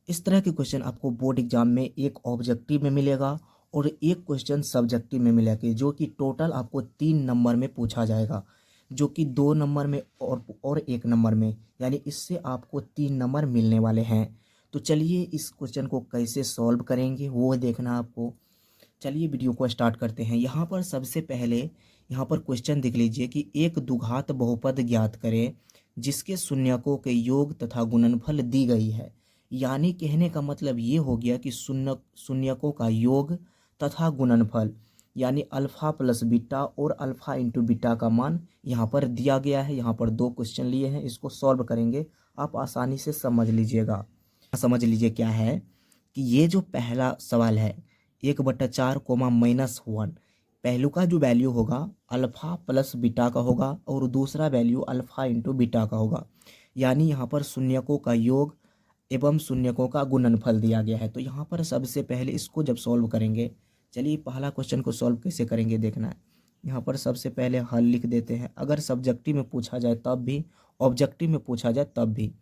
इस तरह के क्वेश्चन आपको बोर्ड एग्जाम में एक ऑब्जेक्टिव में मिलेगा और एक क्वेश्चन सब्जेक्टिव में मिलेगा, जो कि टोटल आपको 3 नंबर में पूछा जाएगा, जो कि 2 नंबर में और 1 नंबर में, यानी इससे आपको 3 नंबर मिलने वाले हैं। तो चलिए इस क्वेश्चन को कैसे सॉल्व करेंगे वो देखना आपको। चलिए वीडियो को स्टार्ट करते हैं। यहाँ पर सबसे पहले यहाँ पर क्वेश्चन देख लीजिए कि एक द्विघात बहुपद ज्ञात करें जिसके शून्यकों के योग तथा गुणनफल दी गई है। यानी कहने का मतलब ये हो गया कि शून्यकों का योग तथा गुणनफल, यानी अल्फ़ा प्लस बीटा और अल्फ़ा इंटू बीटा का मान यहाँ पर दिया गया है। यहाँ पर 2 क्वेश्चन लिए हैं, इसको सॉल्व करेंगे, आप आसानी से समझ लीजिएगा। समझ लीजिए क्या है कि ये जो पहला सवाल है 1/4 कोमा -1, पहलू का जो वैल्यू होगा अल्फ़ा प्लस बीटा का होगा और दूसरा वैल्यू अल्फ़ा इंटू बीटा का होगा। यानी यहाँ पर शून्यकों का योग एवं शून्यकों का गुणनफल दिया गया है। तो यहाँ पर सबसे पहले इसको जब सॉल्व करेंगे, चलिए पहला क्वेश्चन को सॉल्व कैसे करेंगे देखना है। यहाँ पर सबसे पहले हल लिख देते हैं, अगर सब्जेक्टिव में पूछा जाए तब भी, ऑब्जेक्टिव में पूछा जाए तब भी।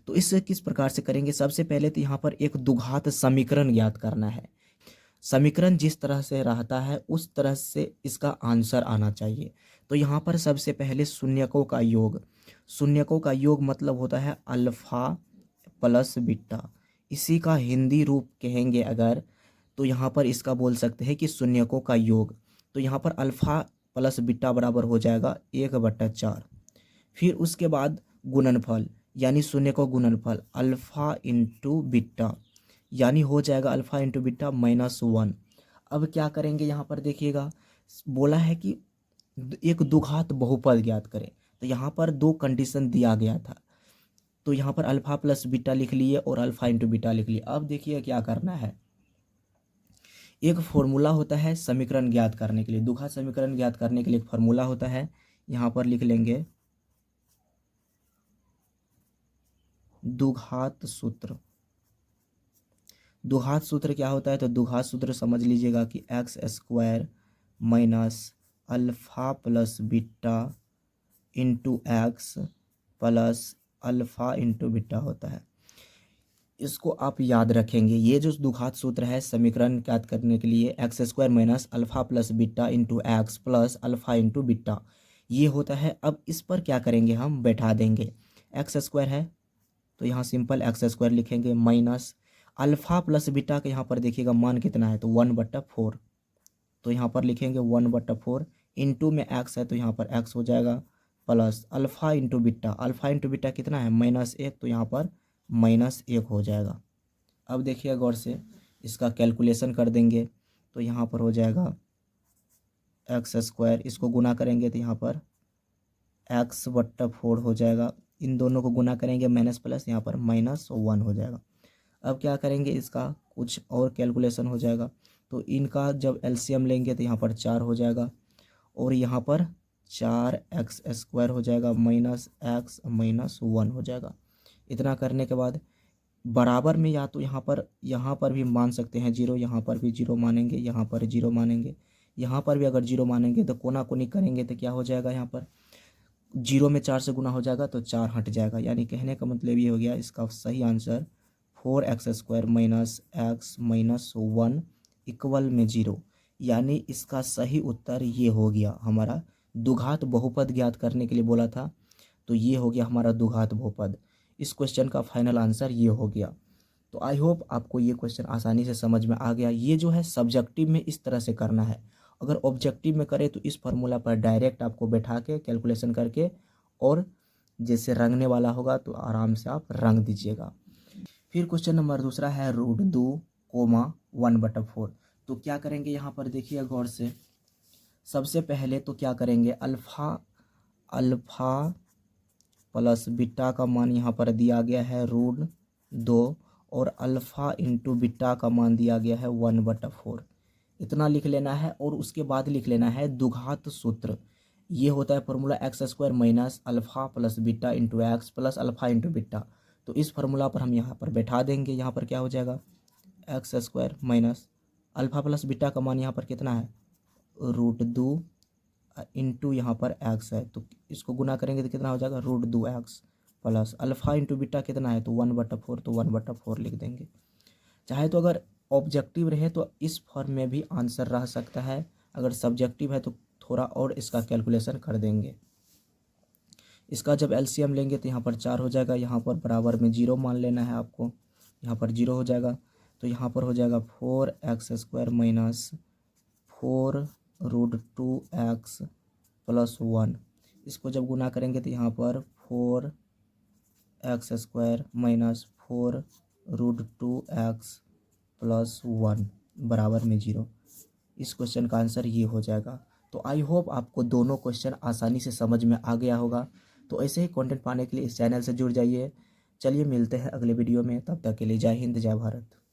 तो इससे किस प्रकार से करेंगे, सबसे पहले तो यहाँ पर एक द्विघात समीकरण ज्ञात करना है। समीकरण जिस तरह से रहता है उस तरह से इसका आंसर आना चाहिए। तो यहाँ पर सबसे पहले शून्यकों का योग, शून्यकों का योग मतलब होता है अल्फ़ा प्लस बीटा। इसी का हिंदी रूप कहेंगे अगर, तो यहाँ पर इसका बोल सकते हैं कि शून्यकों का योग। तो यहाँ पर अल्फ़ा प्लस बीटा बराबर हो जाएगा 1/4। फिर उसके बाद गुणनफल, यानी शून्य को गुणनफल अल्फ़ा इंटू बीटा, यानी हो जाएगा अल्फ़ा इंटू बीटा -1। अब क्या करेंगे, यहाँ पर देखिएगा बोला है कि एक द्विघात बहुपद ज्ञात करें। तो यहाँ पर 2 कंडीशन दिया गया था, तो यहाँ पर अल्फ़ा प्लस बीटा लिख लिए और अल्फ़ा इंटू बीटा लिख लिए। अब देखिए क्या करना है, एक फॉर्मूला होता है समीकरण ज्ञात करने के लिए, द्विघात समीकरण ज्ञात करने के लिए एक फार्मूला होता है। यहाँ पर लिख लेंगे द्विघात सूत्र। द्विघात सूत्र क्या होता है, तो द्विघात सूत्र समझ लीजिएगा कि x² minus alpha plus beta into x plus alpha into beta होता है। इसको आप याद रखेंगे, ये जो द्विघात सूत्र है समीकरण ज्ञात करने के लिए x² minus alpha plus beta into x plus alpha into beta, ये होता है। अब इस पर क्या करेंगे, हम बैठा देंगे, x² है तो यहाँ सिंपल x² लिखेंगे माइनस अल्फ़ा प्लस बीटा का यहाँ पर देखिएगा मान कितना है, तो 1/4, तो यहाँ पर लिखेंगे 1/4 इंटू में x है तो यहाँ पर x हो जाएगा plus alpha into beta, alpha into beta कितना है -1, तो यहाँ पर -1 हो जाएगा। अब देखिए गौर से इसका कैलकुलेशन कर देंगे, तो यहाँ पर हो जाएगा x², इसको गुना करेंगे तो यहाँ पर x/4 हो जाएगा। इन दोनों को गुना करेंगे माइनस प्लस, यहाँ पर -1 हो जाएगा। अब क्या करेंगे, इसका कुछ और कैलकुलेशन हो जाएगा, तो इनका जब एलसीएम लेंगे तो यहाँ पर 4 हो जाएगा और यहाँ पर 4x² हो जाएगा माइनस x -1 हो जाएगा। इतना करने के बाद बराबर में या तो यहाँ पर भी मान सकते हैं 0, यहाँ पर भी 0 मानेंगे, यहाँ पर 0 मानेंगे, यहाँ पर भी अगर 0 मानेंगे तो कोना कोनी करेंगे तो क्या हो जाएगा, यहाँ पर 0 में 4 से गुना हो जाएगा तो 4 हट जाएगा। यानी कहने का मतलब ये हो गया, इसका सही answer 4x² minus x -1 equal में 0, यानी इसका सही उत्तर ये हो गया हमारा। द्विघात बहुपद ज्ञात करने के लिए बोला था, तो ये हो गया हमारा द्विघात बहुपद। इस क्वेश्चन का फाइनल आंसर ये हो गया। तो आई होप आपको ये क्वेश्चन आसानी से समझ में आ गया। ये जो है सब्जेक्टिव में इस तरह से करना है, अगर ऑब्जेक्टिव में करें तो इस फार्मूला पर डायरेक्ट आपको बैठा के कैलकुलेशन करके, और जैसे रंगने वाला होगा तो आराम से आप रंग दीजिएगा। फिर क्वेश्चन नंबर दूसरा है √2, 1/4। तो क्या करेंगे, यहाँ पर देखिए गौर से, सबसे पहले तो क्या करेंगे, अल्फ़ा प्लस बीटा का मान यहाँ पर दिया गया है √2 और अल्फ़ा इंटू बीटा का मान दिया गया है 1/4। इतना लिख लेना है और उसके बाद लिख लेना है द्विघात सूत्र। ये होता है formula x² minus alpha plus beta into x plus alpha into beta. तो इस फार्मूला पर हम यहाँ पर बैठा देंगे, यहाँ पर क्या हो जाएगा x² minus alpha plus beta का मान यहाँ पर कितना है √2 इंटू यहाँ पर x है, तो इसको गुना करेंगे तो कितना हो जाएगा √2x plus alpha into beta कितना है तो 1/4, तो 1/4 लिख देंगे। चाहे तो अगर ऑब्जेक्टिव रहे तो इस फॉर्म में भी आंसर रह सकता है, अगर सब्जेक्टिव है तो थोड़ा और इसका कैलकुलेशन कर देंगे। इसका जब एलसीएम लेंगे तो यहाँ पर 4 हो जाएगा, यहाँ पर बराबर में 0 मान लेना है आपको, यहाँ पर 0 हो जाएगा, तो यहाँ पर हो जाएगा 4x² माइनस 4√2x प्लस 1। इसको जब गुना करेंगे तो यहाँ पर 4x² माइनस 4√2x प्लस 1 बराबर में 0। इस क्वेश्चन का आंसर ये हो जाएगा। तो आई होप आपको दोनों क्वेश्चन आसानी से समझ में आ गया होगा। तो ऐसे ही कंटेंट पाने के लिए इस चैनल से जुड़ जाइए। चलिए मिलते हैं अगले वीडियो में, तब तक के लिए जय हिंद जय भारत।